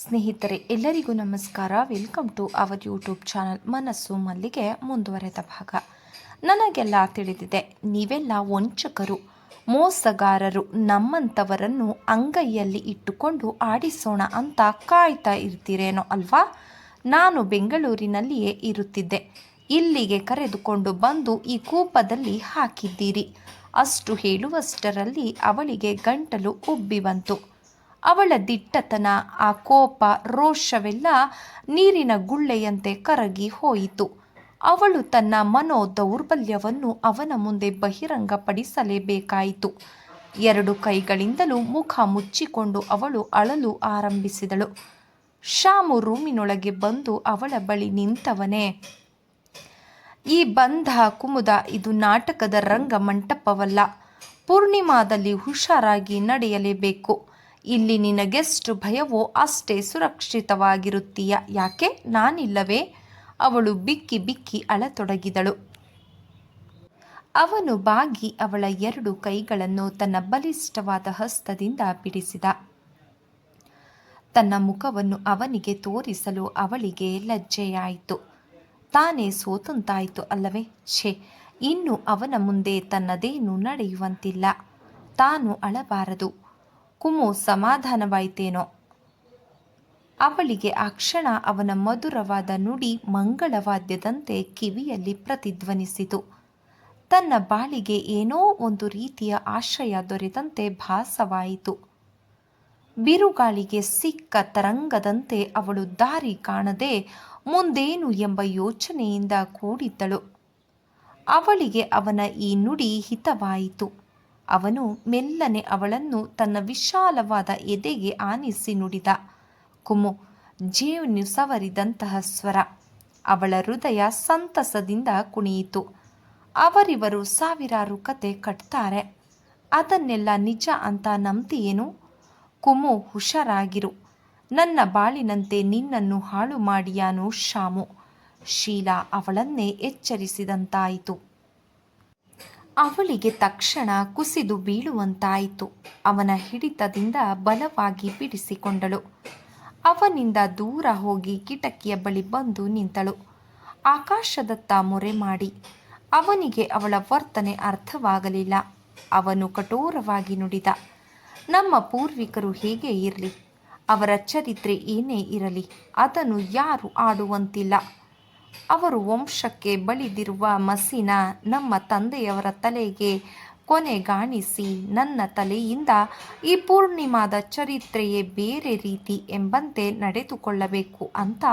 ಸ್ನೇಹಿತರೆ ಎಲ್ಲರಿಗೂ ನಮಸ್ಕಾರ. Welcome to our YouTube channel Manassu Mallige ಮುಂದುವರೆದ ಭಾಗ. ನನಗೆಲ್ಲ ತಿಳಿದಿದೆ, ನೀವೆಲ್ಲ ವಂಚಕರು, ಮೋಸಗಾರರು, ನಮ್ಮಂಥವರನ್ನು ಅಂಗೈಯಲ್ಲಿ ಇಟ್ಟುಕೊಂಡು ಆಡಿಸೋಣ ಅಂತ ಕಾಯ್ತಾ ಇರ್ತೀರೇನೋ ಅಲ್ವಾ. ನಾನು ಬೆಂಗಳೂರಿನಲ್ಲಿಯೇ ಇರುತ್ತಿದ್ದೆ. ಇಲ್ಲಿಗೆ ಕರೆದುಕೊಂಡು ಬಂದು ಈ ಕೂಪದಲ್ಲಿ ಹಾಕಿದ್ದೀರಿ. ಅಷ್ಟು ಹೇಳುವಷ್ಟರಲ್ಲಿ ಅವಳಿಗೆ ಗಂಟಲು ಉಬ್ಬಿ ಬಂತು. ಅವಳ ದಿಟ್ಟತನ, ಆ ಕೋಪ, ರೋಷವೆಲ್ಲ ನೀರಿನ ಗುಳ್ಳೆಯಂತೆ ಕರಗಿ ಹೋಯಿತು. ಅವಳು ತನ್ನ ಮನೋ ದೌರ್ಬಲ್ಯವನ್ನು ಅವನ ಮುಂದೆ ಬಹಿರಂಗಪಡಿಸಲೇಬೇಕಾಯಿತು. ಎರಡು ಕೈಗಳಿಂದಲೂ ಮುಖ ಮುಚ್ಚಿಕೊಂಡು ಅವಳು ಅಳಲು ಆರಂಭಿಸಿದಳು. ಶಾಮು ರೂಮಿನೊಳಗೆ ಬಂದು ಅವಳ ಬಳಿ ನಿಂತವನೇ, ಈ ಬಂಧ ಕುಮುದ ಇದು ನಾಟಕದ ರಂಗ ಮಂಟಪವಲ್ಲ. ಪೂರ್ಣಿಮಾದಲ್ಲಿ ಹುಷಾರಾಗಿ ನಡೆಯಲೇಬೇಕು. ಇಲ್ಲಿ ನಿನಗೆಷ್ಟು ಭಯವೋ ಅಷ್ಟೇ ಸುರಕ್ಷಿತವಾಗಿರುತ್ತೀಯ. ಯಾಕೆ, ನಾನಿಲ್ಲವೇ? ಅವಳು ಬಿಕ್ಕಿ ಬಿಕ್ಕಿ ಅಳತೊಡಗಿದಳು. ಅವನು ಬಾಗಿ ಅವಳ ಎರಡು ಕೈಗಳನ್ನು ತನ್ನ ಬಲಿಷ್ಠವಾದ ಹಸ್ತದಿಂದ ಬಿಡಿಸಿದ. ತನ್ನ ಮುಖವನ್ನು ಅವನಿಗೆ ತೋರಿಸಲು ಅವಳಿಗೆ ಲಜ್ಜೆಯಾಯಿತು. ತಾನೇ ಸೋತಂತಾಯಿತು ಅಲ್ಲವೇ? ಛೇ, ಇನ್ನು ಅವನ ಮುಂದೆ ತನ್ನದೇನು ನಡೆಯುವಂತಿಲ್ಲ. ತಾನು ಅಳಬಾರದು. ಕುಮು, ಸಮಾಧಾನವಾಯಿತೇನೋ? ಅವಳಿಗೆ ಆ ಕ್ಷಣ ಅವನ ಮಧುರವಾದ ನುಡಿ ಮಂಗಳವಾದ್ಯದಂತೆ ಕಿವಿಯಲ್ಲಿ ಪ್ರತಿಧ್ವನಿಸಿತು. ತನ್ನ ಬಾಳಿಗೆ ಏನೋ ಒಂದು ರೀತಿಯ ಆಶ್ರಯ ದೊರೆತಂತೆ ಭಾಸವಾಯಿತು. ಬಿರುಗಾಳಿಗೆ ಸಿಕ್ಕ ತರಂಗದಂತೆ ಅವಳು ದಾರಿ ಕಾಣದೆ ಮುಂದೇನು ಎಂಬ ಯೋಚನೆಯಿಂದ ಕೂಡಿದ್ದಳು. ಅವಳಿಗೆ ಅವನ ಈ ನುಡಿ ಹಿತವಾಯಿತು. ಅವನು ಮೆಲ್ಲನೆ ಅವಳನ್ನು ತನ್ನ ವಿಶಾಲವಾದ ಎದೆಗೆ ಆನಿಸಿ ನುಡಿದ. ಕುಮು, ಜೇನು ಸವರಿದಂತಹ ಸ್ವರ. ಅವಳ ಹೃದಯ ಸಂತಸದಿಂದ ಕುಣಿಯಿತು. ಅವರಿವರು ಸಾವಿರಾರು ಕತೆ ಕಟ್ತಾರೆ, ಅದನ್ನೆಲ್ಲ ನಿಜ ಅಂತ ನಂಬ್ತೀಯೇನು? ಕುಮು, ಹುಷಾರಾಗಿರು. ನನ್ನ ಬಾಳಿನಂತೆ ನಿನ್ನನ್ನು ಹಾಳು ಮಾಡಿಯಾನು ಶಾಮು. ಶೀಲಾ ಅವಳನ್ನೇ ಎಚ್ಚರಿಸಿದಂತಾಯಿತು. ಅವಳಿಗೆ ತಕ್ಷಣ ಕುಸಿದು ಬೀಳುವಂತಾಯಿತು. ಅವನ ಹಿಡಿತದಿಂದ ಬಲವಾಗಿ ಬಿಡಿಸಿಕೊಂಡಳು. ಅವನಿಂದ ದೂರ ಹೋಗಿ ಕಿಟಕಿಯ ಬಳಿ ಬಂದು ನಿಂತಳು. ಆಕಾಶದತ್ತ ಮೊರೆ ಮಾಡಿ. ಅವನಿಗೆ ಅವಳ ವರ್ತನೆ ಅರ್ಥವಾಗಲಿಲ್ಲ. ಅವನು ಕಠೋರವಾಗಿ ನುಡಿದ, ನಮ್ಮ ಪೂರ್ವಿಕರು ಹೇಗೆ ಇರಲಿ, ಅವರ ಚರಿತ್ರೆ ಏನೇ ಇರಲಿ, ಅದನ್ನು ಯಾರು ಆಡುವಂತಿಲ್ಲ. ಅವರು ವಂಶಕ್ಕೆ ಬಳಿದಿರುವ ಮಸಿನ ನಮ್ಮ ತಂದೆಯವರ ತಲೆಗೆ ಕೊನೆಗಾಣಿಸಿ ನನ್ನ ತಲೆಯಿಂದ ಈ ಪೂರ್ಣಿಮಾದ ಚರಿತ್ರೆಯೇ ಬೇರೆ ರೀತಿ ಎಂಬಂತೆ ನಡೆದುಕೊಳ್ಳಬೇಕು ಅಂತ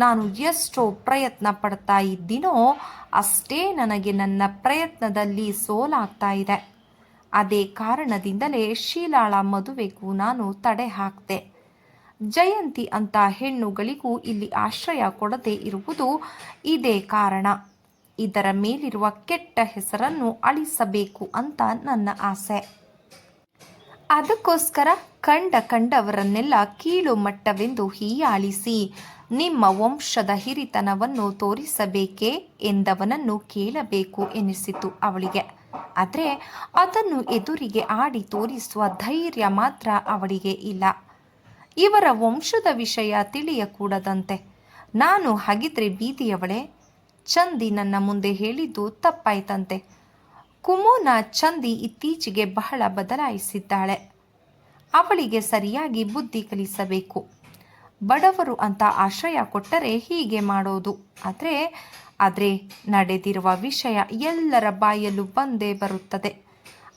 ನಾನು ಎಷ್ಟೋ ಪ್ರಯತ್ನ ಪಡ್ತಾ ಇದ್ದೀನೋ ಅಷ್ಟೇ ನನಗೆ ನನ್ನ ಪ್ರಯತ್ನದಲ್ಲಿ ಸೋಲಾಗ್ತಾ ಇದೆ. ಅದೇ ಕಾರಣದಿಂದಲೇ ಶೀಲಾಳ ಮದುವೆಗೂ ನಾನು ತಡೆ ಹಾಕ್ತೆ. ಜಯಂತಿ ಅಂತ ಹೆಣ್ಣುಗಳಿಗೂ ಇಲ್ಲಿ ಆಶ್ರಯ ಕೊಡದೇ ಇರುವುದು ಇದೇ ಕಾರಣ. ಇದರ ಮೇಲಿರುವ ಕೆಟ್ಟ ಹೆಸರನ್ನು ಅಳಿಸಬೇಕು ಅಂತ ನನ್ನ ಆಸೆ. ಅದಕ್ಕೋಸ್ಕರ ಕಂಡವರನ್ನೆಲ್ಲ ಕೀಳು ಮಟ್ಟವೆಂದು ಹೀಯಾಳಿಸಿ ನಿಮ್ಮ ವಂಶದ ಹಿರಿತನವನ್ನು ತೋರಿಸಬೇಕೇ ಎಂದವನನ್ನು ಕೇಳಬೇಕು ಎನಿಸಿತು ಅವಳಿಗೆ. ಆದರೆ ಅದನ್ನು ಎದುರಿಗೆ ಆಡಿ ತೋರಿಸುವ ಧೈರ್ಯ ಮಾತ್ರ ಅವಳಿಗೆ ಇಲ್ಲ. ಇವರ ವಂಶದ ವಿಷಯ ತಿಳಿಯಕೂಡದಂತೆ. ನಾನು ಹಾಗಿದ್ರೆ ಬೀದಿಯವಳೆ. ಚಂದಿ ನನ್ನ ಮುಂದೆ ಹೇಳಿದ್ದು ತಪ್ಪಾಯ್ತಂತೆ. ಕುಮುನ ಚಂದಿ ಇತ್ತೀಚೆಗೆ ಬಹಳ ಬದಲಾಯಿಸಿದ್ದಾಳೆ. ಅವಳಿಗೆ ಸರಿಯಾಗಿ ಬುದ್ಧಿ ಕಲಿಸಬೇಕು. ಬಡವರು ಅಂತ ಆಶ್ರಯ ಕೊಟ್ಟರೆ ಹೀಗೆ ಮಾಡೋದು. ಆದರೆ ನಡೆದಿರುವ ವಿಷಯ ಎಲ್ಲರ ಬಾಯಲ್ಲೂ ಬಂದೇ ಬರುತ್ತದೆ.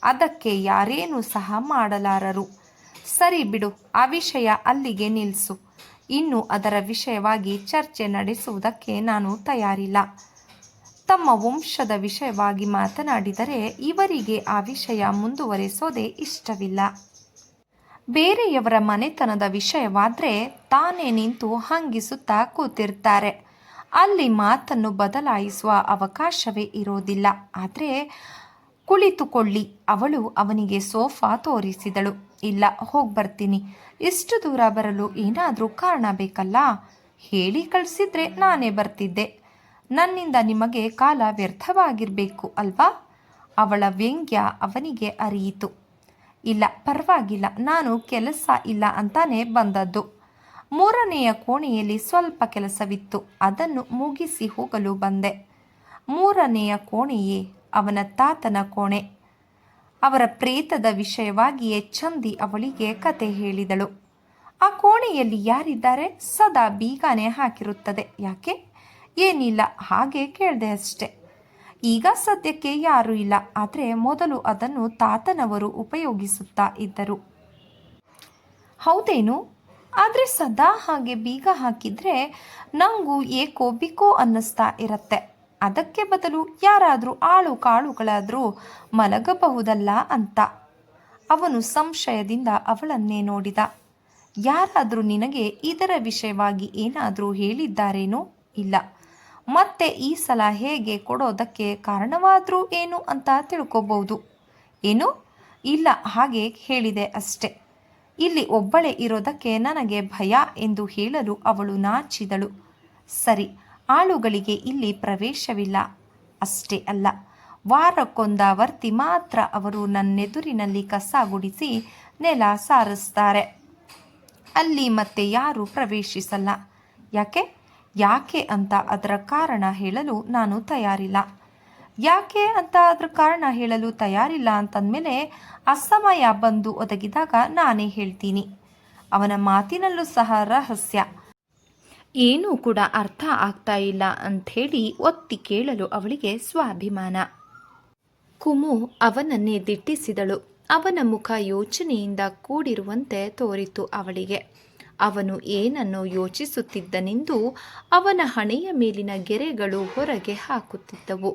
ಅದಕ್ಕೆ ಯಾರೇನೂ ಸಹ ಮಾಡಲಾರರು. ಸರಿ ಬಿಡು, ಆ ವಿಷಯ ಅಲ್ಲಿಗೆ ನಿಲ್ಲಿಸು. ಇನ್ನು ಅದರ ವಿಷಯವಾಗಿ ಚರ್ಚೆ ನಡೆಸುವುದಕ್ಕೆ ನಾನು ತಯಾರಿಲ್ಲ. ತಮ್ಮ ವಂಶದ ವಿಷಯವಾಗಿ ಮಾತನಾಡಿದರೆ ಇವರಿಗೆ ಆ ವಿಷಯ ಮುಂದುವರೆಸೋದೇ ಇಷ್ಟವಿಲ್ಲ. ಬೇರೆಯವರ ಮನೆತನದ ವಿಷಯವಾದರೆ ತಾನೇ ನಿಂತು ಹಂಗಿಸುತ್ತಾ ಕೂತಿರ್ತಾರೆ. ಅಲ್ಲಿ ಮಾತನ್ನು ಬದಲಾಯಿಸುವ ಅವಕಾಶವೇ ಇರೋದಿಲ್ಲ. ಆದರೆ ಕುಳಿತುಕೊಳ್ಳಿ. ಅವಳು ಅವನಿಗೆ ಸೋಫಾ ತೋರಿಸಿದಳು. ಇಲ್ಲ, ಹೋಗ್ಬರ್ತೀನಿ. ಇಷ್ಟು ದೂರ ಬರಲು ಏನಾದರೂ ಕಾರಣ ಬೇಕಲ್ಲ. ಹೇಳಿ ಕಳಿಸಿದ್ರೆ ನಾನೇ ಬರ್ತಿದ್ದೆ. ನನ್ನಿಂದ ನಿಮಗೆ ಕಾಲ ವ್ಯರ್ಥವಾಗಿರಬೇಕು ಅಲ್ವಾ? ಅವಳ ವ್ಯಂಗ್ಯ ಅವನಿಗೆ ಅರಿಯಿತು. ಇಲ್ಲ, ಪರವಾಗಿಲ್ಲ, ನಾನು ಕೆಲಸ ಇಲ್ಲ ಅಂತಾನೆ ಬಂದದ್ದು. ಮೂರನೆಯ ಕೋಣೆಯಲ್ಲಿ ಸ್ವಲ್ಪ ಕೆಲಸವಿತ್ತು. ಅದನ್ನು ಮುಗಿಸಿ ಹೋಗಲು ಬಂದೆ. ಮೂರನೆಯ ಕೋಣೆಯೇ ಅವನ ತಾತನ ಕೋಣೆ. ಅವರ ಪ್ರೇತದ ವಿಷಯವಾಗಿಯೇ ಚಂದಿ ಅವಳಿಗೆ ಕತೆ ಹೇಳಿದಳು. ಆ ಕೋಣೆಯಲ್ಲಿ ಯಾರಿದ್ದಾರೆ? ಸದಾ ಬೀಗಾನೆ ಹಾಕಿರುತ್ತದೆ. ಯಾಕೆ? ಏನಿಲ್ಲ, ಹಾಗೆ ಕೇಳಿದೆ ಅಷ್ಟೆ. ಈಗ ಸದ್ಯಕ್ಕೆ ಯಾರೂ ಇಲ್ಲ, ಆದರೆ ಮೊದಲು ಅದನ್ನು ತಾತನವರು ಉಪಯೋಗಿಸುತ್ತಾ ಇದ್ದರು. ಹೌದೇನು? ಆದರೆ ಸದಾ ಹಾಗೆ ಬೀಗ ಹಾಕಿದ್ರೆ ನಂಗೂ ಏಕೋ ಬಿಕೋ ಅನ್ನಿಸ್ತಾ ಇರತ್ತೆ. ಅದಕ್ಕೆ ಬದಲು ಯಾರಾದರೂ ಆಳು ಕಾಳುಗಳಾದರೂ ಮಲಗಬಹುದಲ್ಲ ಅಂತ. ಅವನು ಸಂಶಯದಿಂದ ಅವಳನ್ನೇ ನೋಡಿದ. ಯಾರಾದರೂ ನಿನಗೆ ಇದರ ವಿಷಯವಾಗಿ ಏನಾದರೂ ಹೇಳಿದ್ದಾರೇನೋ? ಇಲ್ಲ. ಮತ್ತೆ ಈ ಸಲ ಹೇಗೆ ಕೊಡೋದಕ್ಕೆ ಕಾರಣವಾದರೂ ಏನು ಅಂತ ತಿಳ್ಕೊಬಹುದು. ಏನು? ಇಲ್ಲ, ಹಾಗೆ ಹೇಳಿದೆ ಅಷ್ಟೆ. ಇಲ್ಲಿ ಒಬ್ಬಳೇ ಇರೋದಕ್ಕೆ ನನಗೆ ಭಯ ಎಂದು ಹೇಳಲು ಅವಳು ನಾಚಿದಳು. ಸರಿ, ಆಳುಗಳಿಗೆ ಇಲ್ಲಿ ಪ್ರವೇಶವಿಲ್ಲ. ಅಷ್ಟೇ ಅಲ್ಲ, ವಾರಕ್ಕೊಂದಾವರ್ತಿ ಮಾತ್ರ ಅವರು ನನ್ನೆದುರಿನಲ್ಲಿ ಕಸ ಗುಡಿಸಿ ನೆಲ ಸಾರಿಸ್ತಾರೆ. ಅಲ್ಲಿ ಮತ್ತೆ ಯಾರೂ ಪ್ರವೇಶಿಸಲ್ಲ. ಯಾಕೆ? ಯಾಕೆ ಅಂತ ಅದರ ಕಾರಣ ಹೇಳಲು ನಾನು ತಯಾರಿಲ್ಲ. ಯಾಕೆ ಅಂತ ಅದರ ಕಾರಣ ಹೇಳಲು ತಯಾರಿಲ್ಲ ಅಂತಂದಮೇಲೆ ಅಸಮಯ ಬಂದು ಒದಗಿದಾಗ ನಾನೇ ಹೇಳ್ತೀನಿ. ಅವನ ಮಾತಿನಲ್ಲೂ ಸಹ ರಹಸ್ಯ. ಏನೂ ಕೂಡ ಅರ್ಥ ಆಗ್ತಾ ಇಲ್ಲ ಅಂಥೇಳಿ ಒತ್ತಿ ಕೇಳಲು ಅವಳಿಗೆ ಸ್ವಾಭಿಮಾನ. ಕುಮು ಅವನನ್ನೇ ದಿಟ್ಟಿಸಿದಳು. ಅವನ ಮುಖ ಯೋಚನೆಯಿಂದ ಕೂಡಿರುವಂತೆ ತೋರಿತು ಅವಳಿಗೆ. ಅವನು ಏನನ್ನು ಯೋಚಿಸುತ್ತಿದ್ದನೆಂದು ಅವನ ಹಣೆಯ ಮೇಲಿನ ಗೆರೆಗಳು ಹೊರಗೆ ಹಾಕುತ್ತಿದ್ದವು.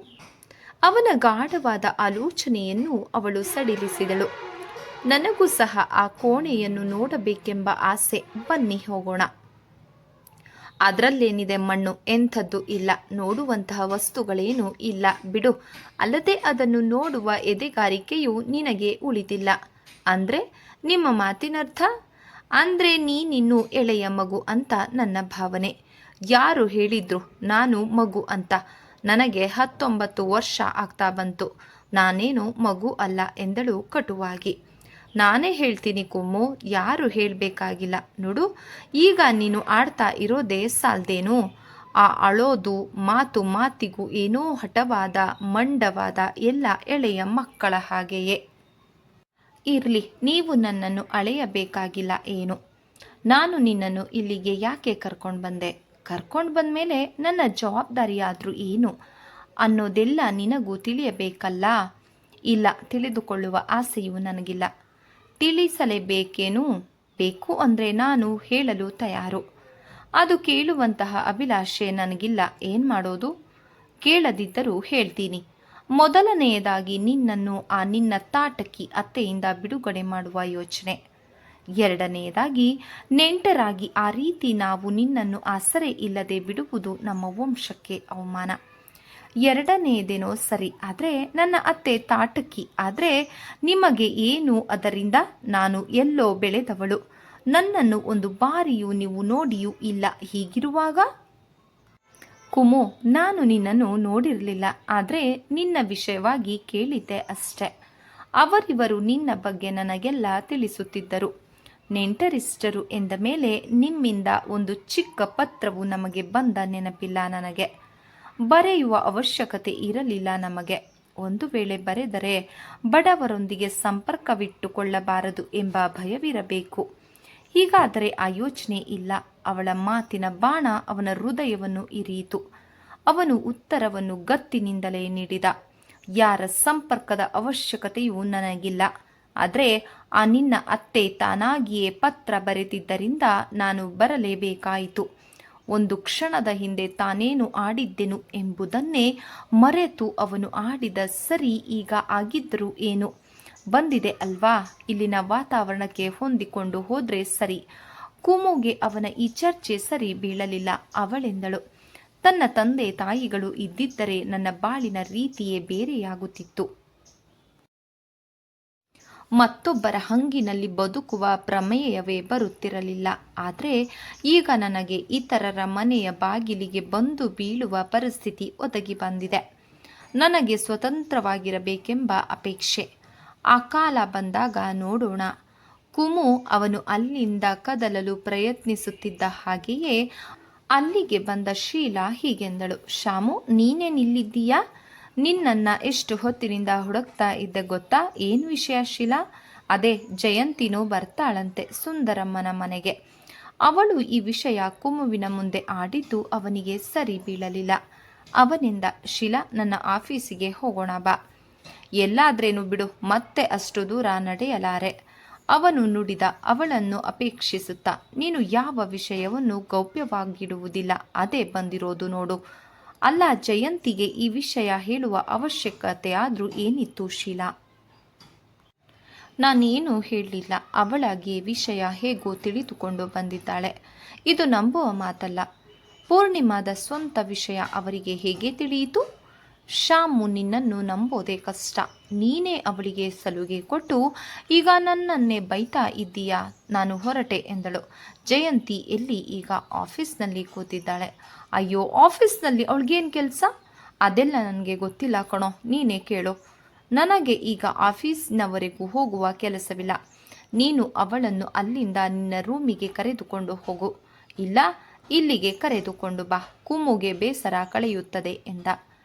ಅವನ ಗಾಢವಾದ ಆಲೋಚನೆಯನ್ನು ಅವಳು ಸಡಿಲಿಸಿದಳು. ನನಗೂ ಸಹ ಆ ಕೋಣೆಯನ್ನು ನೋಡಬೇಕೆಂಬ ಆಸೆ. ಬನ್ನಿ ಹೋಗೋಣ. ಅದರಲ್ಲೇನಿದೆ? ಮಣ್ಣು, ಎಂಥದ್ದು ಇಲ್ಲ. ನೋಡುವಂತಹ ವಸ್ತುಗಳೇನೂ ಇಲ್ಲ ಬಿಡು. ಅಲ್ಲದೆ ಅದನ್ನು ನೋಡುವ ಎದೆಗಾರಿಕೆಯು ನಿನಗೆ ಉಳಿದಿಲ್ಲ. ಅಂದರೆ ನಿಮ್ಮ ಮಾತಿನರ್ಥ? ಅಂದರೆ ನೀನಿನ್ನೂ ಎಳೆಯ ಮಗು ಅಂತ ನನ್ನ ಭಾವನೆ. ಯಾರು ಹೇಳಿದ್ರು ನಾನು ಮಗು ಅಂತ? ನನಗೆ 19 ವರ್ಷ ಆಗ್ತಾ ಬಂತು. ನಾನೇನು ಮಗು ಅಲ್ಲ ಎಂದಳು ಕಟುವಾಗಿ. ನಾನೇ ಹೇಳ್ತೀನಿ ಕುಮ್ಮು, ಯಾರು ಹೇಳಬೇಕಾಗಿಲ್ಲ. ನೋಡು, ಈಗ ನೀನು ಆಡ್ತಾ ಇರೋದೇ ಸಾಲ್ದೇನು? ಆ ಅಳೋದು, ಮಾತು ಮಾತಿಗೂ ಏನೋ ಹಠವಾದ, ಮಂಡವಾದ, ಎಲ್ಲ ಎಳೆಯ ಮಕ್ಕಳ ಹಾಗೆಯೇ. ಇರಲಿ, ನೀವು ನನ್ನನ್ನು ಅಳೆಯಬೇಕಾಗಿಲ್ಲ ಏನು. ನಾನು ನಿನ್ನನ್ನು ಇಲ್ಲಿಗೆ ಯಾಕೆ ಕರ್ಕೊಂಡು ಬಂದೆ? ಕರ್ಕೊಂಡು ಬಂದಮೇಲೆ ನನ್ನ ಜವಾಬ್ದಾರಿಯಾದರೂ ಏನು ಅನ್ನೋದೆಲ್ಲ ನಿನಗೂ ತಿಳಿಯಬೇಕಲ್ಲ. ಇಲ್ಲ, ತಿಳಿದುಕೊಳ್ಳುವ ಆಸೆಯೂ ನನಗಿಲ್ಲ. ತಿಳಿಸಲೇಬೇಕೇನೂ? ಬೇಕು ಅಂದರೆ ನಾನು ಹೇಳಲು ತಯಾರು. ಅದು ಕೇಳುವಂತಹ ಅಭಿಲಾಷೆ ನನಗಿಲ್ಲ. ಏನು ಮಾಡೋದು? ಕೇಳದಿದ್ದರೂ ಹೇಳ್ತೀನಿ. ಮೊದಲನೆಯದಾಗಿ ನಿನ್ನನ್ನು ಆ ನಿನ್ನ ತಾಟಕಿ ಅತ್ತೆಯಿಂದ ಬಿಡುಗಡೆ ಮಾಡುವ ಯೋಚನೆ. ಎರಡನೆಯದಾಗಿ, ನೆಂಟರಾಗಿ ಆ ರೀತಿ ನಾವು ನಿನ್ನನ್ನು ಆಸರೆ ಇಲ್ಲದೆ ಬಿಡುವುದು ನಮ್ಮ ವಂಶಕ್ಕೆ ಅವಮಾನ. ಎರಡನೆಯದೇನೋ ಸರಿ, ಆದರೆ ನನ್ನ ಅತ್ತೆ ತಾಟಕಿ ಆದರೆ ನಿಮಗೆ ಏನು ಅದರಿಂದ? ನಾನು ಎಲ್ಲೋ ಬೆಳೆದವಳು. ನನ್ನನ್ನು ಒಂದು ಬಾರಿಯೂ ನೀವು ನೋಡಿಯೂ ಇಲ್ಲ. ಹೀಗಿರುವಾಗ ಕುಮು, ನಾನು ನಿನ್ನನ್ನು ನೋಡಿರಲಿಲ್ಲ, ಆದರೆ ನಿನ್ನ ವಿಷಯವಾಗಿ ಕೇಳಿದ್ದೆ ಅಷ್ಟೆ. ಅವರಿವರು ನಿನ್ನ ಬಗ್ಗೆ ನನಗೆಲ್ಲ ತಿಳಿಸುತ್ತಿದ್ದರು. ನೆಂಟರಿಷ್ಟರು ಎಂದ ಮೇಲೆ ನಿಮ್ಮಿಂದ ಒಂದು ಚಿಕ್ಕ ಪತ್ರವು ನಮಗೆ ಬಂದ ನೆನಪಿಲ್ಲ ನನಗೆ. ಬರೆಯುವ ಅವಶ್ಯಕತೆ ಇರಲಿಲ್ಲ ನಮಗೆ. ಒಂದು ವೇಳೆ ಬರೆದರೆ ಬಡವರೊಂದಿಗೆ ಸಂಪರ್ಕವಿಟ್ಟುಕೊಳ್ಳಬಾರದು ಎಂಬ ಭಯವಿರಬೇಕು. ಹೀಗಾದರೆ ಆ ಯೋಚನೆ ಇಲ್ಲ. ಅವಳ ಮಾತಿನ ಬಾಣ ಅವನ ಹೃದಯವನ್ನು ಇರಿಯಿತು. ಅವನು ಉತ್ತರವನ್ನು ಗತ್ತಿನಿಂದಲೇ ನೀಡಿದ. ಯಾರ ಸಂಪರ್ಕದ ಅವಶ್ಯಕತೆಯೂ ನನಗಿಲ್ಲ. ಆದರೆ ಆ ನಿನ್ನ ಅತ್ತೆ ತಾನಾಗಿಯೇ ಪತ್ರ ಬರೆದಿದ್ದರಿಂದ ನಾನು ಬರಲೇಬೇಕಾಯಿತು. ಒಂದು ಕ್ಷಣದ ಹಿಂದೆ ತಾನೇನು ಆಡಿದ್ದೆನು ಎಂಬುದನ್ನೇ ಮರೆತು ಅವನು ಆಡಿದ ಸರಿ ಈಗ ಆಗಿದ್ದರೂ ಏನು? ಬಂದಿದೆ ಅಲ್ವಾ? ಇಲ್ಲಿನ ವಾತಾವರಣಕ್ಕೆ ಹೊಂದಿಕೊಂಡು ಹೋದ್ರೆ ಸರಿ. ಕುಮುಗೆ ಅವನ ಈ ಚರ್ಚೆ ಸರಿ ಬೀಳಲಿಲ್ಲ. ಅವಳೆಂದಳು, ತನ್ನ ತಂದೆ ತಾಯಿಗಳು ಇದ್ದಿದ್ದರೆ ನನ್ನ ಬಾಳಿನ ರೀತಿಯೇ ಬೇರೆಯಾಗುತ್ತಿತ್ತು. ಮತ್ತೊಬ್ಬರ ಹಂಗಿನಲ್ಲಿ ಬದುಕುವ ಪ್ರಮೇಯವೇ ಬರುತ್ತಿರಲಿಲ್ಲ. ಆದರೆ ಈಗ ನನಗೆ ಇತರರ ಮನೆಯ ಬಾಗಿಲಿಗೆ ಬಂದು ಬೀಳುವ ಪರಿಸ್ಥಿತಿ ಒದಗಿ ಬಂದಿದೆ. ನನಗೆ ಸ್ವತಂತ್ರವಾಗಿರಬೇಕೆಂಬ ಅಪೇಕ್ಷೆ. ಆ ಕಾಲ ಬಂದಾಗ ನೋಡೋಣ. ಕುಮು ಅವನು ಅಲ್ಲಿಂದ ಕದಲಲು ಪ್ರಯತ್ನಿಸುತ್ತಿದ್ದ ಹಾಗೆಯೇ ಅಲ್ಲಿಗೆ ಬಂದ ಶೀಲಾ ಹೀಗೆಂದಳು, ಶಾಮು, ನೀನೇ ನಿಲ್ಲಿದ್ದೀಯಾ? ನಿನ್ನನ್ನು ಎಷ್ಟು ಹೊತ್ತಿನಿಂದ ಹುಡುಕ್ತಾ ಇದ್ದೆ ಗೊತ್ತಾ? ಏನು ವಿಷಯ ಶೀಲಾ? ಅದೇ ಜಯಂತಿನೂ ಬರ್ತಾಳಂತೆ ಸುಂದರಮ್ಮನ ಮನೆಗೆ. ಅವಳು ಈ ವಿಷಯ ಕುಮುವಿನ ಮುಂದೆ ಆಡಿದ್ದು ಅವನಿಗೆ ಸರಿ ಬೀಳಲಿಲ್ಲ. ಅವನಿಂದ, ಶೀಲಾ, ನನ್ನ ಆಫೀಸಿಗೆ ಹೋಗೋಣ ಬಾ. ಎಲ್ಲಾದ್ರೇನು ಬಿಡು, ಮತ್ತೆ ಅಷ್ಟು ದೂರ ನಡೆಯಲಾರೆ. ಅವನು ನುಡಿದ, ಅವಳನ್ನು ಅಪೇಕ್ಷಿಸುತ್ತಾ. ನೀನು ಯಾವ ವಿಷಯವನ್ನು ಗೌಪ್ಯವಾಗಿಡುವುದಿಲ್ಲ, ಅದೇ ಬಂದಿರೋದು ನೋಡು. ಅಲ್ಲ, ಜಯಂತಿಗೆ ಈ ವಿಷಯ ಹೇಳುವ ಅವಶ್ಯಕತೆ ಆದರೂ ಏನಿತ್ತು ಶೀಲಾ? ನಾನೇನು ಹೇಳಲಿಲ್ಲ. ಅವಳಾಗಿ ವಿಷಯ ಹೇಗೋ ತಿಳಿದುಕೊಂಡು ಬಂದಿದ್ದಾಳೆ. ಇದು ನಂಬುವ ಮಾತಲ್ಲ. ಪೂರ್ಣಿಮಾದ ಸ್ವಂತ ವಿಷಯ ಅವರಿಗೆ ಹೇಗೆ ತಿಳಿಯಿತು? ಶಾಮು, ನಿನ್ನನ್ನು ನಂಬೋದೇ ಕಷ್ಟ. ನೀನೇ ಅವಳಿಗೆ ಸಲುಗೆ ಕೊಟ್ಟು ಈಗ ನನ್ನನ್ನೇ ಬೈತಾ ಇದ್ದೀಯಾ? ನಾನು ಹೊರಟೆ ಎಂದಳು. ಜಯಂತಿ ಎಲ್ಲಿ? ಈಗ ಆಫೀಸ್ನಲ್ಲಿ ಕೂತಿದ್ದಾಳೆ. ಅಯ್ಯೋ, ಆಫೀಸ್ನಲ್ಲಿ ಅವಳಿಗೇನು ಕೆಲಸ? ಅದೆಲ್ಲ ನನಗೆ ಗೊತ್ತಿಲ್ಲ ಕಣೋ, ನೀನೇ ಕೇಳು. ನನಗೆ ಈಗ ಆಫೀಸ್ನವರೆಗೂ ಹೋಗುವ ಕೆಲಸವಿಲ್ಲ. ನೀನು ಅವಳನ್ನು ಅಲ್ಲಿಂದ ನಿನ್ನ ರೂಮಿಗೆ ಕರೆದುಕೊಂಡು ಹೋಗು. ಇಲ್ಲ, ಇಲ್ಲಿಗೆ ಕರೆದುಕೊಂಡು ಬಾ. ಕುಮುಗೆ ಬೇಸರ ಕಳೆಯುತ್ತದೆ ಎಂದ.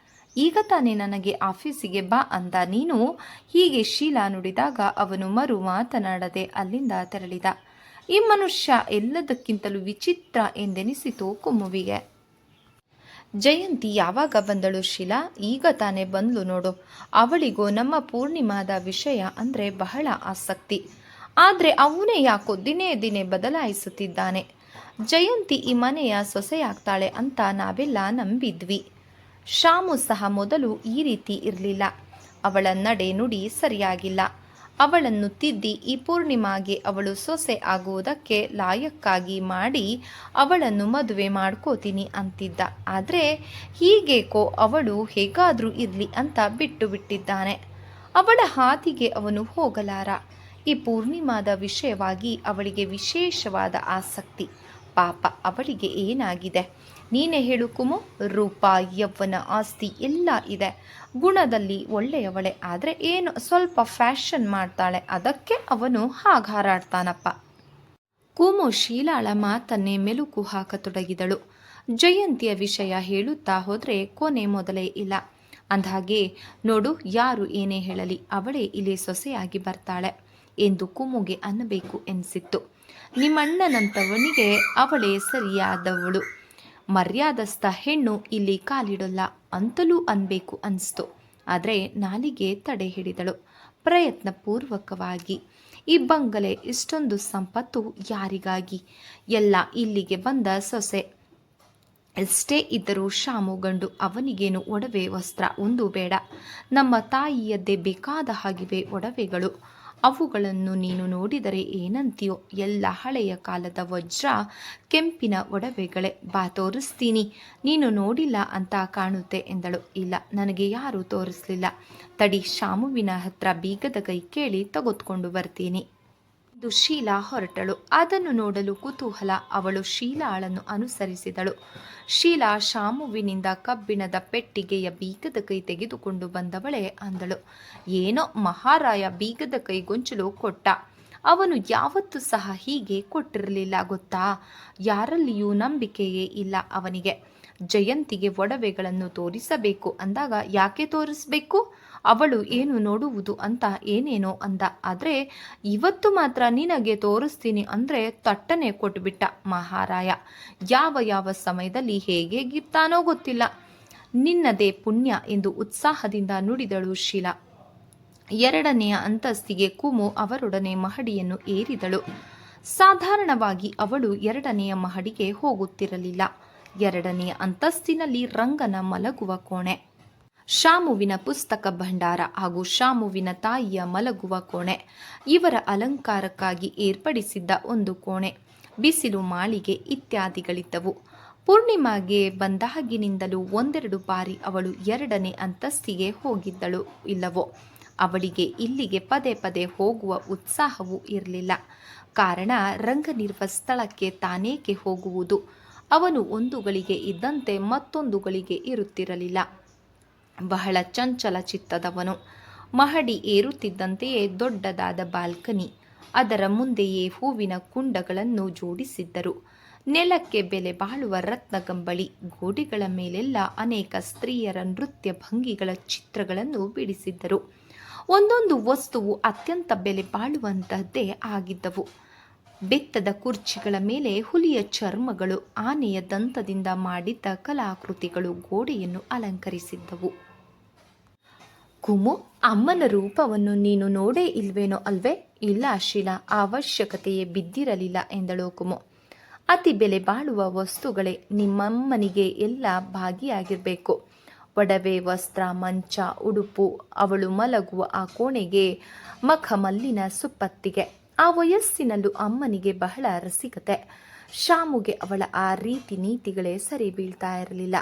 ಈಗ ತಾನೇ ನನಗೆ ಆಫೀಸಿಗೆ ಬಾ ಅಂದ ನೀನು? ಹೀಗೆ ಶೀಲಾ ನುಡಿದಾಗ ಅವನು ಮರು ಮಾತನಾಡದೆ ಅಲ್ಲಿಂದ ತೆರಳಿದ. ಈ ಮನುಷ್ಯ ಎಲ್ಲದಕ್ಕಿಂತಲೂ ವಿಚಿತ್ರ ಎಂದೆನಿಸಿತು ಕುಮುವಿಗೆ. ಜಯಂತಿ ಯಾವಾಗ ಬಂದಳು ಶೀಲಾ? ಈಗ ತಾನೇ ಬಂದ್ಲು ನೋಡು. ಅವಳಿಗೂ ನಮ್ಮ ಪೂರ್ಣಿಮಾದ ವಿಷಯ ಅಂದರೆ ಬಹಳ ಆಸಕ್ತಿ. ಆದರೆ ಅವನೇ ಯಾಕೋ ದಿನೇ ದಿನೇ ಬದಲಾಯಿಸುತ್ತಿದ್ದಾನೆ. ಜಯಂತಿ ಈ ಮನೆಯ ಸೊಸೆಯಾಗ್ತಾಳೆ ಅಂತ ನಾವೆಲ್ಲ ನಂಬಿದ್ವಿ. ಶಾಮು ಸಹ ಮೊದಲು ಈ ರೀತಿ ಇರಲಿಲ್ಲ. ಅವಳ ನಡೆ ನುಡಿ ಸರಿಯಾಗಿಲ್ಲ. ಅವಳನ್ನು ತಿದ್ದಿ ಈ ಪೂರ್ಣಿಮಾಗೆ ಅವಳು ಸೊಸೆ ಆಗುವುದಕ್ಕೆ ಲಾಯಕ್ಕಾಗಿ ಮಾಡಿ ಅವಳನ್ನು ಮದುವೆ ಮಾಡ್ಕೋತೀನಿ ಅಂತಿದ್ದ. ಆದರೆ ಹೀಗೇಕೋ ಅವಳು ಹೇಗಾದರೂ ಇರಲಿ ಅಂತ ಬಿಟ್ಟು ಬಿಟ್ಟಿದ್ದಾನೆ. ಅವಳ ಹಾದಿಗೆ ಅವನು ಹೋಗಲಾರ. ಈ ಪೂರ್ಣಿಮಾದ ವಿಷಯವಾಗಿ ಅವಳಿಗೆ ವಿಶೇಷವಾದ ಆಸಕ್ತಿ. ಪಾಪ, ಅವಳಿಗೆ ಏನಾಗಿದೆ? ನೀನೇ ಹೇಳು ಕುಮು. ರೂಪ, ಯೌವನ, ಆಸ್ತಿ ಎಲ್ಲ ಇದೆ. ಗುಣದಲ್ಲಿ ಒಳ್ಳೆಯವಳೆ. ಆದರೆ ಏನು ಸ್ವಲ್ಪ ಫ್ಯಾಷನ್ ಮಾಡ್ತಾಳೆ, ಅದಕ್ಕೆ ಅವನು ಹಾಗೆ ಹಾರಾಡ್ತಾನಪ್ಪ. ಕುಮು ಶೀಲಾಳ ಮಾತನ್ನೇ ಮೆಲುಕು ಹಾಕತೊಡಗಿದಳು. ಜಯಂತಿಯ ವಿಷಯ ಹೇಳುತ್ತಾ ಹೋದರೆ ಕೊನೆ ಮೊದಲೇ ಇಲ್ಲ. ಅಂದಹಾಗೆ ನೋಡು, ಯಾರು ಏನೇ ಹೇಳಲಿ ಅವಳೇ ಇಲ್ಲಿ ಸೊಸೆಯಾಗಿ ಬರ್ತಾಳೆ ಎಂದು ಕುಮುಗೆ ಅನ್ನಬೇಕು ಎನಿಸಿತ್ತು. ನಿಮ್ಮಣ್ಣನಂತವನಿಗೆ ಅವಳೇ ಸರಿಯಾದವಳು. ಮರ್ಯಾದಸ್ಥ ಹೆಣ್ಣು ಇಲ್ಲಿ ಕಾಲಿಡಲ್ಲ ಅಂತಲೂ ಅನ್ಬೇಕು ಅನಿಸ್ತು. ಆದರೆ ನಾಲಿಗೆ ತಡೆ ಹಿಡಿದಳು ಪ್ರಯತ್ನಪೂರ್ವಕವಾಗಿ. ಈ ಬಂಗಲೆ, ಇಷ್ಟೊಂದು ಸಂಪತ್ತು ಯಾರಿಗಾಗಿ? ಎಲ್ಲ ಇಲ್ಲಿಗೆ ಬಂದ ಸೊಸೆ. ಎಷ್ಟೇ ಇದ್ದರೂ ಶಾಮು ಗಂಡು. ಅವನಿಗೇನು ಒಡವೆ ವಸ್ತ್ರ ಒಂದು ಬೇಡ. ನಮ್ಮ ತಾಯಿಯದ್ದೇ ಬೇಕಾದ ಹಾಗಿವೆ ಒಡವೆಗಳು. ಅವುಗಳನ್ನು ನೀನು ನೋಡಿದರೆ ಏನಂತೀಯೋ? ಎಲ್ಲ ಹಳೆಯ ಕಾಲದ ವಜ್ರ ಕೆಂಪಿನ ಒಡವೆಗಳೇ. ಬಾ, ತೋರಿಸ್ತೀನಿ. ನೀನು ನೋಡಿಲ್ಲ ಅಂತ ಕಾಣುತ್ತೆ ಎಂದಳು. ಇಲ್ಲ, ನನಗೆ ಯಾರೂ ತೋರಿಸಲಿಲ್ಲ. ತಡಿ, ಶಾಮುವಿನ ಹತ್ರ ಬೀಗದ ಕೈ ಕೇಳಿ ತೆಗೆದುಕೊಂಡು ಬರ್ತೀನಿ. ಇದು ಶೀಲಾ ಹೊರಟಳು. ಅದನ್ನು ನೋಡಲು ಕುತೂಹಲ. ಅವಳು ಶೀಲಾಳನ್ನು ಅನುಸರಿಸಿದಳು. ಶೀಲಾ ಶಾಮುವಿನಿಂದ ಕಬ್ಬಿಣದ ಪೆಟ್ಟಿಗೆಯ ಬೀಗದ ಕೈ ತೆಗೆದುಕೊಂಡು ಬಂದವಳೆ ಅಂದಳು. ಏನೋ ಮಹಾರಾಯ ಬೀಗದ ಕೈ ಗೊಂಚಲು ಕೊಟ್ಟ. ಅವನು ಯಾವತ್ತೂ ಸಹ ಹೀಗೆ ಕೊಟ್ಟಿರಲಿಲ್ಲ ಗೊತ್ತಾ? ಯಾರಲ್ಲಿಯೂ ನಂಬಿಕೆಯೇ ಇಲ್ಲ ಅವನಿಗೆ. ಜಯಂತಿಗೆ ಒಡವೆಗಳನ್ನು ತೋರಿಸಬೇಕು ಅಂದಾಗ ಯಾಕೆ ತೋರಿಸಬೇಕು? ಅವಳು ಏನು ನೋಡುವುದು ಅಂತ ಏನೇನೋ ಅಂದ. ಆದರೆ ಇವತ್ತು ಮಾತ್ರ ನಿನಗೆ ತೋರಿಸ್ತೀನಿ ಅಂದರೆ ತಟ್ಟನೆ ಕೊಟ್ಬಿಟ್ಟ ಮಹಾರಾಯ. ಯಾವ ಯಾವ ಸಮಯದಲ್ಲಿ ಹೇಗೇಗಿರ್ತಾನೋ ಗೊತ್ತಿಲ್ಲ. ನಿನ್ನದೇ ಪುಣ್ಯ ಎಂದು ಉತ್ಸಾಹದಿಂದ ನುಡಿದಳು ಶೀಲಾ. ಎರಡನೆಯ ಅಂತಸ್ತಿಗೆ ಕುಮು ಅವರೊಡನೆ ಮಹಡಿಯನ್ನು ಏರಿದಳು. ಸಾಧಾರಣವಾಗಿ ಅವಳು ಎರಡನೆಯ ಮಹಡಿಗೆ ಹೋಗುತ್ತಿರಲಿಲ್ಲ. ಎರಡನೆಯ ಅಂತಸ್ತಿನಲ್ಲಿ ರಂಗನ ಮಲಗುವ ಕೋಣೆ, ಶಾಮುವಿನ ಪುಸ್ತಕ ಭಂಡಾರ ಹಾಗೂ ಶಾಮುವಿನ ತಾಯಿಯ ಮಲಗುವ ಕೋಣೆ, ಇವರ ಅಲಂಕಾರಕ್ಕಾಗಿ ಏರ್ಪಡಿಸಿದ್ದ ಒಂದು ಕೋಣೆ, ಬಿಸಿಲು ಮಾಳಿಗೆ ಇತ್ಯಾದಿಗಳಿದ್ದವು. ಪೂರ್ಣಿಮಾಗೆ ಬಂದಾಗಿನಿಂದಲೂ ಒಂದೆರಡು ಬಾರಿ ಅವಳು ಎರಡನೇ ಅಂತಸ್ತಿಗೆ ಹೋಗಿದ್ದಳು ಇಲ್ಲವೋ. ಅವಳಿಗೆ ಇಲ್ಲಿಗೆ ಪದೇ ಪದೇ ಹೋಗುವ ಉತ್ಸಾಹವೂ ಇರಲಿಲ್ಲ. ಕಾರಣ, ರಂಗನಿರುವ ಸ್ಥಳಕ್ಕೆ ತಾನೇಕೆ ಹೋಗುವುದು? ಅವನು ಒಂದು ಗಳಿಗೆ ಇದ್ದಂತೆ ಮತ್ತೊಂದು ಗಳಿಗೆ ಇರುತ್ತಿರಲಿಲ್ಲ. ಬಹಳ ಚಂಚಲ ಚಿತ್ತದವನು. ಮಹಡಿ ಏರುತ್ತಿದ್ದಂತೆಯೇ ದೊಡ್ಡದಾದ ಬಾಲ್ಕನಿ, ಅದರ ಮುಂದೆಯೇ ಹೂವಿನ ಕುಂಡಗಳನ್ನು ಜೋಡಿಸಿದ್ದರು. ನೆಲಕ್ಕೆ ಬೆಲೆ ಬಾಳುವ ರತ್ನಗಂಬಳಿ, ಗೋಡೆಗಳ ಮೇಲೆಲ್ಲ ಅನೇಕ ಸ್ತ್ರೀಯರ ನೃತ್ಯ ಭಂಗಿಗಳ ಚಿತ್ರಗಳನ್ನು ಬಿಡಿಸಿದ್ದರು. ಒಂದೊಂದು ವಸ್ತುವು ಅತ್ಯಂತ ಬೆಲೆ ಬಾಳುವಂತಹದ್ದೇ ಆಗಿದ್ದವು. ಬೆತ್ತದ ಕುರ್ಚಿಗಳ ಮೇಲೆ ಹುಲಿಯ ಚರ್ಮಗಳು, ಆನೆಯ ದಂತದಿಂದ ಮಾಡಿದ್ದ ಕಲಾಕೃತಿಗಳು ಗೋಡೆಯನ್ನು ಅಲಂಕರಿಸಿದ್ದವು. ಕುಮು, ಅಮ್ಮನ ರೂಪವನ್ನು ನೀನು ನೋಡೇ ಇಲ್ವೇನೋ ಅಲ್ವೇ? ಇಲ್ಲ ಶೀಲಾ, ಅವಶ್ಯಕತೆಯೇ ಬಿದ್ದಿರಲಿಲ್ಲ ಎಂದಳು ಕುಮು. ಅತಿ ಬೆಲೆ ಬಾಳುವ ವಸ್ತುಗಳೇ ನಿಮ್ಮಮ್ಮನಿಗೆ ಎಲ್ಲ ಭಾಗಿಯಾಗಿರಬೇಕು. ಒಡವೆ, ವಸ್ತ್ರ, ಮಂಚ, ಉಡುಪು, ಅವಳು ಮಲಗುವ ಆ ಕೋಣೆಗೆ, ಮಖಮಲ್ಲಿನ ಸುಪ್ಪತ್ತಿಗೆ. ಆ ವಯಸ್ಸಿನಲ್ಲೂ ಅಮ್ಮನಿಗೆ ಬಹಳ ರಸಿಕತೆ. ಶಾಮುಗೆ ಅವಳ ಆ ರೀತಿ ನೀತಿಗಳೇ ಸರಿ ಬೀಳ್ತಾ ಇರಲಿಲ್ಲ.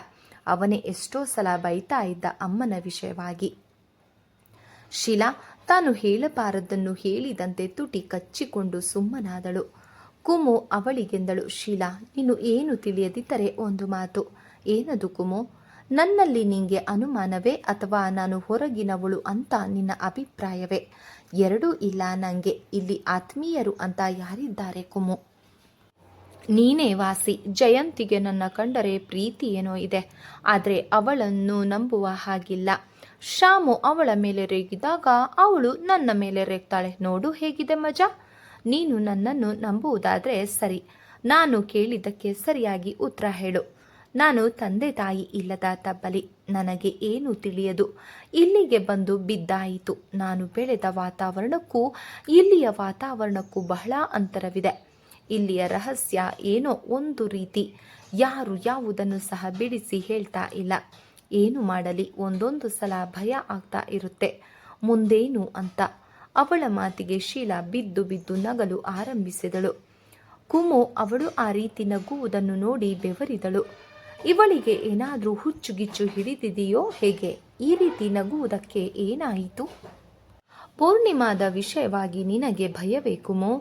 ಅವನೇ ಎಷ್ಟೋ ಸಲ ಬೈತಾ ಇದ್ದ ಅಮ್ಮನ ವಿಷಯವಾಗಿ. ಶೀಲಾ ತಾನು ಹೇಳಬಾರದನ್ನು ಹೇಳಿದಂತೆ ತುಟಿ ಕಚ್ಚಿಕೊಂಡು ಸುಮ್ಮನಾದಳು. ಕುಮು ಅವಳಿಗೆಂದಳು, ಶೀಲಾ, ನೀನು ಏನು ತಿಳಿಯದಿದ್ದರೆ ಒಂದು ಮಾತು. ಏನದು ಕುಮು? ನನ್ನಲ್ಲಿ ನಿಂಗೆ ಅನುಮಾನವೇ ಅಥವಾ ನಾನು ಹೊರಗಿನವಳು ಅಂತ ನಿನ್ನ ಅಭಿಪ್ರಾಯವೇ? ಎರಡೂ ಇಲ್ಲ ನಂಗೆ. ಇಲ್ಲಿ ಆತ್ಮೀಯರು ಅಂತ ಯಾರಿದ್ದಾರೆ ಕುಮು? ನೀನೇ ವಾಸಿ. ಜಯಂತಿಗೆ ನನ್ನ ಕಂಡರೆ ಪ್ರೀತಿ ಏನೋ ಇದೆ, ಆದರೆ ಅವಳನ್ನು ನಂಬುವ ಹಾಗಿಲ್ಲ. ಶಾಮು ಅವಳ ಮೇಲೆ ರೇಗಿದಾಗ ಅವಳು ನನ್ನ ಮೇಲೆ ರೇಗ್ತಾಳೆ. ನೋಡು ಹೇಗಿದೆ ಮಜಾ. ನೀನು ನನ್ನನ್ನು ನಂಬುವುದಾದ್ರೆ ಸರಿ, ನಾನು ಕೇಳಿದ್ದಕ್ಕೆ ಸರಿಯಾಗಿ ಉತ್ತರ ಹೇಳು. ನಾನು ತಂದೆ ತಾಯಿ ಇಲ್ಲದ ತಬ್ಬಲಿ, ನನಗೆ ಏನು ತಿಳಿಯದು. ಇಲ್ಲಿಗೆ ಬಂದು ಬಿದ್ದಾಯಿತು. ನಾನು ಬೆಳೆದ ವಾತಾವರಣಕ್ಕೂ ಇಲ್ಲಿಯ ವಾತಾವರಣಕ್ಕೂ ಬಹಳ ಅಂತರವಿದೆ. ಇಲ್ಲಿಯ ರಹಸ್ಯ ಏನೋ ಒಂದು ರೀತಿ, ಯಾರು ಯಾವುದನ್ನು ಸಹ ಬಿಡಿಸಿ ಹೇಳ್ತಾ ಇಲ್ಲ. ಏನು ಮಾಡಲಿ, ಒಂದೊಂದು ಸಲ ಭಯ ಆಗ್ತಾ ಇರುತ್ತೆ, ಮುಂದೇನು ಅಂತ. ಅವಳ ಮಾತಿಗೆ ಶೀಲಾ ಬಿದ್ದು ಬಿದ್ದು ನಗಲು ಆರಂಭಿಸಿದಳು. ಕುಮು ಅವಳು ಆ ರೀತಿ ನಗುವುದನ್ನು ನೋಡಿ ಬೆವರಿದಳು. ಇವಳಿಗೆ ಏನಾದರೂ ಹುಚ್ಚುಗಿಚ್ಚು ಹಿಡಿದಿದೆಯೋ ಹೇಗೆ? ಈ ರೀತಿ ನಗುವುದಕ್ಕೆ ಏನಾಯಿತು? ಪೂರ್ಣಿಮಾದ ವಿಷಯವಾಗಿ ನಿನಗೆ ಭಯವೇ ಕುಮು?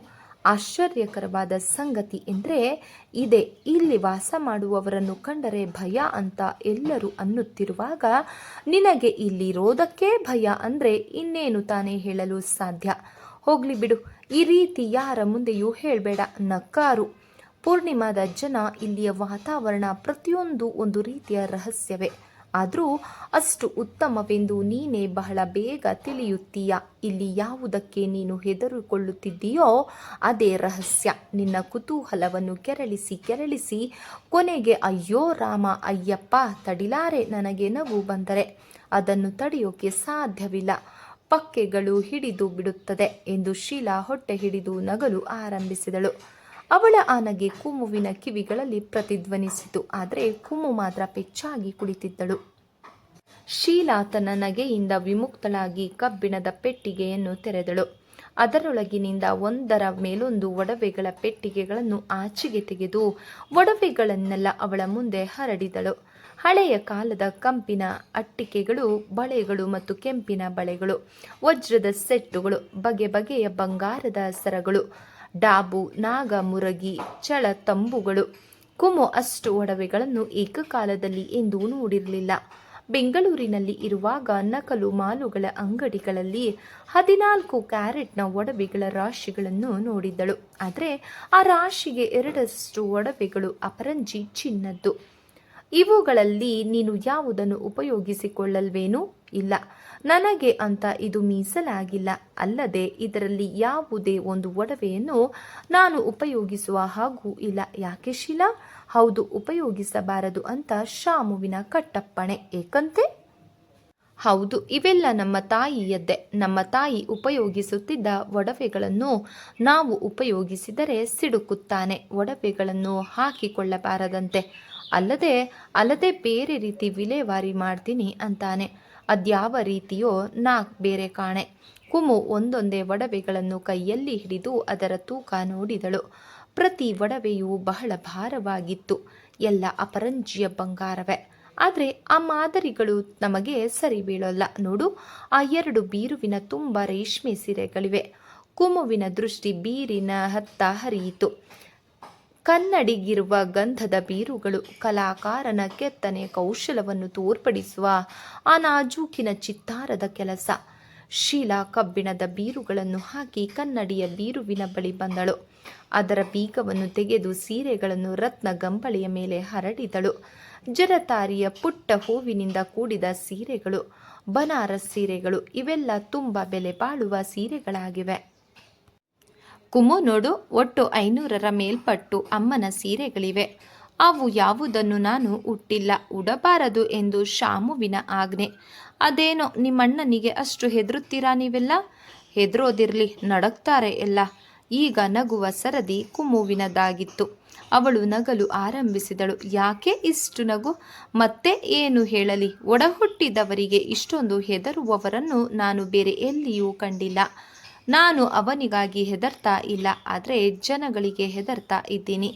ಆಶ್ಚರ್ಯಕರವಾದ ಸಂಗತಿ ಎಂದರೆ ಇದೆ. ಇಲ್ಲಿ ವಾಸ ಮಾಡುವವರನ್ನು ಕಂಡರೆ ಭಯ ಅಂತ ಎಲ್ಲರೂ ಅನ್ನುತ್ತಿರುವಾಗ ನಿನಗೆ ಇಲ್ಲಿರೋದಕ್ಕೆ ಭಯ ಅಂದರೆ ಇನ್ನೇನು ತಾನೇ ಹೇಳಲು ಸಾಧ್ಯ? ಹೋಗ್ಲಿ ಬಿಡು, ಈ ರೀತಿ ಯಾರ ಮುಂದೆಯೂ ಹೇಳಬೇಡ. ನಕ್ಕಾರು. ಪೂರ್ಣಿಮಾದ ಜನ, ಇಲ್ಲಿಯ ವಾತಾವರಣ ಪ್ರತಿಯೊಂದು ಒಂದು ರೀತಿಯ ರಹಸ್ಯವೇ. ಆದರೂ ಅಷ್ಟು ಉತ್ತಮವೆಂದು ನೀನೇ ಬಹಳ ಬೇಗ ತಿಳಿಯುತ್ತೀಯ. ಇಲ್ಲಿ ಯಾವುದಕ್ಕೆ ನೀನು ಹೆದರಿಕೊಳ್ಳುತ್ತಿದ್ದೀಯೋ ಅದೇ ರಹಸ್ಯ. ನಿನ್ನ ಕುತೂಹಲವನ್ನು ಕೆರಳಿಸಿ ಕೊನೆಗೆ ಅಯ್ಯೋ ರಾಮ, ಅಯ್ಯಪ್ಪ, ತಡಿಲಾರೆ, ನನಗೆ ನಗು ಬಂದರೆ ಅದನ್ನು ತಡೆಯೋಕೆ ಸಾಧ್ಯವಿಲ್ಲ, ಪಕ್ಕೆಗಳು ಹಿಡಿದು ಬಿಡುತ್ತದೆ ಎಂದು ಶೀಲಾ ಹೊಟ್ಟೆ ಹಿಡಿದು ನಗಲು ಆರಂಭಿಸಿದಳು. ಅವಳ ಆ ನಗೆ ಕುಮುವಿನ ಕಿವಿಗಳಲ್ಲಿ ಪ್ರತಿಧ್ವನಿಸಿತು. ಆದರೆ ಕುಮು ಮಾತ್ರ ಪೆಚ್ಚಾಗಿ ಕುಳಿತಿದ್ದಳು. ಶೀಲಾ ತನ್ನ ನಗೆಯಿಂದ ವಿಮುಕ್ತಳಾಗಿ ಕಬ್ಬಿಣದ ಪೆಟ್ಟಿಗೆಯನ್ನು ತೆರೆದಳು. ಅದರೊಳಗಿನಿಂದ ಒಂದರ ಮೇಲೊಂದು ಒಡವೆಗಳ ಪೆಟ್ಟಿಗೆಗಳನ್ನು ಆಚೆಗೆ ತೆಗೆದು ಒಡವೆಗಳನ್ನೆಲ್ಲ ಅವಳ ಮುಂದೆ ಹರಡಿದಳು. ಹಳೆಯ ಕಾಲದ ಕಂಪಿನ ಅಟ್ಟಿಕೆಗಳು, ಬಳೆಗಳು ಮತ್ತು ಕೆಂಪಿನ ಬಳೆಗಳು, ವಜ್ರದ ಸೆಟ್ಟುಗಳು, ಬಗೆ ಬಗೆಯ ಬಂಗಾರದ ಸರಗಳು, ಡಾಬು, ನಾಗ ಮುರಗಿ, ಚಳ ತಂಬುಗಳು. ಕುಮು ಅಷ್ಟು ಒಡವೆಗಳನ್ನು ಏಕಕಾಲದಲ್ಲಿ ಎಂದೂ ನೋಡಿರಲಿಲ್ಲ. ಬೆಂಗಳೂರಿನಲ್ಲಿ ಇರುವಾಗ ನಕಲು ಮಾಲುಗಳ ಅಂಗಡಿಗಳಲ್ಲಿ 14 ಕ್ಯಾರೆಟ್ನ ಒಡವೆಗಳ ರಾಶಿಗಳನ್ನು ನೋಡಿದ್ದಳು. ಆದರೆ ಆ ರಾಶಿಗೆ 2ರಷ್ಟು ಒಡವೆಗಳು ಅಪರಂಜಿ ಚಿನ್ನದ್ದು. ಇವುಗಳಲ್ಲಿ ನೀನು ಯಾವುದನ್ನು ಉಪಯೋಗಿಸಿಕೊಳ್ಳಲ್ವೇನೂ? ಇಲ್ಲ, ನನಗೆ ಅಂತ ಇದು ಮೀಸಲಾಗಿಲ್ಲ. ಅಲ್ಲದೆ ಇದರಲ್ಲಿ ಯಾವುದೇ ಒಂದು ಒಡವೆಯನ್ನು ನಾನು ಉಪಯೋಗಿಸುವ ಹಾಗೂ ಇಲ್ಲ. ಯಾಕೆ ಶೀಲಾ? ಹೌದು, ಉಪಯೋಗಿಸಬಾರದು ಅಂತ ಶಾಮುವಿನ ಕಟ್ಟಪ್ಪಣೆ. ಏಕಂತೆ? ಹೌದು, ಇವೆಲ್ಲ ನಮ್ಮ ತಾಯಿಯದ್ದೇ. ನಮ್ಮ ತಾಯಿ ಉಪಯೋಗಿಸುತ್ತಿದ್ದ ಒಡವೆಗಳನ್ನು ನಾವು ಉಪಯೋಗಿಸಿದರೆ ಸಿಡುಕುತ್ತಾನೆ. ಒಡವೆಗಳನ್ನು ಹಾಕಿಕೊಳ್ಳಬಾರದಂತೆ. ಅಲ್ಲದೆ ಬೇರೆ ರೀತಿ ವಿಲೇವಾರಿ ಮಾಡ್ತೀನಿ ಅಂತಾನೆ. ಅದ್ಯಾವ ರೀತಿಯೋ ಬೇರೆ ಕಾಣೆ. ಕುಮು ಒಂದೊಂದೇ ಒಡವೆಗಳನ್ನು ಕೈಯಲ್ಲಿ ಹಿಡಿದು ಅದರ ತೂಕ ನೋಡಿದಳು. ಪ್ರತಿ ಒಡವೆಯೂ ಬಹಳ ಭಾರವಾಗಿತ್ತು. ಎಲ್ಲ ಅಪರಂಜಿಯ ಬಂಗಾರವೇ. ಆದರೆ ಆ ಮಾದರಿಗಳು ನಮಗೆ ಸರಿ ಬೀಳೋಲ್ಲ. ನೋಡು, ಆ 2 ಬೀರುವಿನ ತುಂಬ ರೇಷ್ಮೆ ಸೀರೆಗಳಿವೆ. ಕುಮುವಿನ ದೃಷ್ಟಿ ಬೀರಿನ ಹತ್ತ ಹರಿಯಿತು. ಕನ್ನಡಿಗಿರುವ ಗಂಧದ ಬೀರುಗಳು, ಕಲಾಕಾರನ ಕೆತ್ತನೆ ಕೌಶಲವನ್ನು ತೋರ್ಪಡಿಸುವ ಆ ನಾಜೂಕಿನ ಚಿತ್ತಾರದ ಕೆಲಸ. ಶೀಲಾ ಕಬ್ಬಿಣದ ಬೀರುಗಳನ್ನು ಹಾಕಿ ಕನ್ನಡಿಯ ಬೀರುವಿನ ಬಳಿ ಬಂದಳು. ಅದರ ಬೀಗವನ್ನು ತೆಗೆದು ಸೀರೆಗಳನ್ನು ರತ್ನ ಗಂಬಳಿಯ ಮೇಲೆ ಹರಡಿದಳು. ಜರತಾರಿಯ ಪುಟ್ಟ ಹೂವಿನಿಂದ ಕೂಡಿದ ಸೀರೆಗಳು, ಬನಾರಸ್ ಸೀರೆಗಳು, ಇವೆಲ್ಲ ತುಂಬ ಬೆಲೆ ಬಾಳುವ ಸೀರೆಗಳಾಗಿವೆ. ಕುಮು ನೋಡು, ಒಟ್ಟು 500ರ ಮೇಲ್ಪಟ್ಟು ಅಮ್ಮನ ಸೀರೆಗಳಿವೆ. ಅವು ಯಾವುದನ್ನು ನಾನು ಉಟ್ಟಿಲ್ಲ, ಉಡಬಾರದು ಎಂದು ಶಾಮುವಿನ ಆಜ್ಞೆ. ಅದೇನೋ ನಿಮ್ಮಣ್ಣನಿಗೆ ಅಷ್ಟು ಹೆದರುತ್ತೀರಾ ನೀವೆಲ್ಲ? ಹೆದರೋದಿರ್ಲಿ, ನಡಕ್ತಾರೆ ಎಲ್ಲ. ಈಗ ನಗುವ ಸರದಿ ಕುಮುವಿನದಾಗಿತ್ತು. ಅವಳು ನಗಲು ಆರಂಭಿಸಿದಳು. ಯಾಕೆ ಇಷ್ಟು ನಗು? ಮತ್ತೆ ಏನು ಹೇಳಲಿ? ಒಡಹುಟ್ಟಿದವರಿಗೆ ಇಷ್ಟೊಂದು ಹೆದರುವವರನ್ನು ನಾನು ಬೇರೆ ಎಲ್ಲಿಯೂ ಕಂಡಿಲ್ಲ. ನಾನು ಅವನಿಗಾಗಿ ಹೆದರ್ತಾ ಇಲ್ಲ, ಆದರೆ ಜನಗಳಿಗೆ ಹೆದರ್ತಾ ಇದ್ದೀನಿ.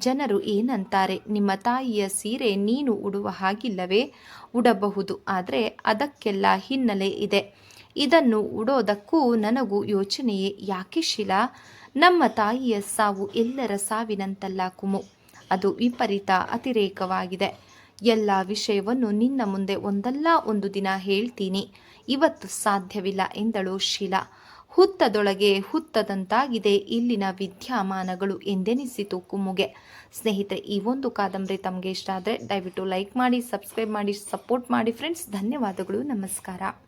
ಜನರು ಏನಂತಾರೆ? ನಿಮ್ಮ ತಾಯಿಯ ಸೀರೆ ನೀನು ಉಡುವ ಹಾಗಿಲ್ಲವೇ? ಉಡಬಹುದು, ಆದರೆ ಅದಕ್ಕೆಲ್ಲ ಹಿನ್ನೆಲೆ ಇದೆ. ಇದನ್ನು ಉಡೋದಕ್ಕೂ ನನಗೂ ಯೋಚನೆಯೇ ಯಾಕೆ ಶೀಲಾ? ನಮ್ಮ ತಾಯಿಯ ಸಾವು ಎಲ್ಲರ ಸಾವಿನಂತಲ್ಲ ಕುಮು, ಅದು ವಿಪರೀತ ಅತಿರೇಕವಾಗಿದೆ. ಎಲ್ಲ ವಿಷಯವನ್ನು ನಿನ್ನ ಮುಂದೆ ಒಂದಲ್ಲ ಒಂದು ದಿನ ಹೇಳ್ತೀನಿ, ಇವತ್ತು ಸಾಧ್ಯವಿಲ್ಲ ಎಂದಳು ಶೀಲಾ. ಹುತ್ತದೊಳಗೆ ಹುತ್ತದಂತಾಗಿದೆ ಇಲ್ಲಿನ ವಿದ್ಯಮಾನಗಳು ಎಂದೆನಿಸಿತು ಕುಮುಗೆ. ಸ್ನೇಹಿತರೆ, ಈ ಒಂದು ಕಾದಂಬರಿ ತಮಗೆ ಇಷ್ಟ ಆದರೆ ದಯವಿಟ್ಟು ಲೈಕ್ ಮಾಡಿ, ಸಬ್ಸ್ಕ್ರೈಬ್ ಮಾಡಿ, ಸಪೋರ್ಟ್ ಮಾಡಿ ಫ್ರೆಂಡ್ಸ್. ಧನ್ಯವಾದಗಳು, ನಮಸ್ಕಾರ.